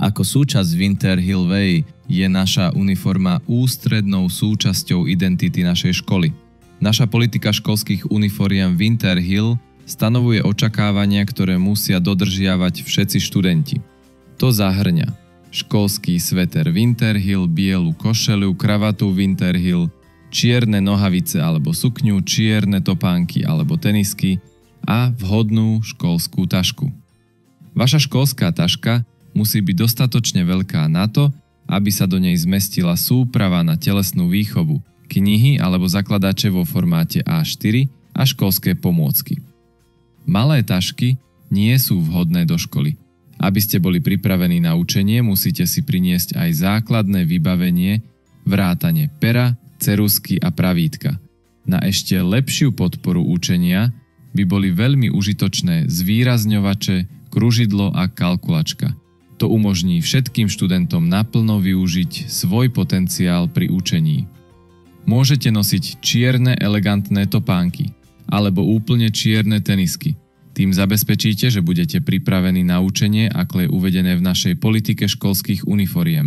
Ako súčasť Winter Hill Way je naša uniforma ústrednou súčasťou identity našej školy. Naša politika školských uniforiem Winter Hill stanovuje očakávania, ktoré musia dodržiavať všetci študenti. To zahŕňa školský sveter Winter Hill, bielu košeľu, kravatu Winter Hill, čierne nohavice alebo sukňu, čierne topánky alebo tenisky a vhodnú školskú tašku. Vaša školská taška musí byť dostatočne veľká na to, aby sa do nej zmestila súprava na telesnú výchovu, knihy alebo zakladače vo formáte A4 a školské pomôcky. Malé tašky nie sú vhodné do školy. Aby ste boli pripravení na učenie, musíte si priniesť aj základné vybavenie, vrátane pera, ceruzky a pravítka. Na ešte lepšiu podporu učenia by boli veľmi užitočné zvýrazňovače, kružidlo a kalkulačka. To umožní všetkým študentom naplno využiť svoj potenciál pri učení. Môžete nosiť čierne elegantné topánky alebo úplne čierne tenisky. Tým zabezpečíte, že budete pripravení na učenie, ako je uvedené v našej politike školských uniforiem.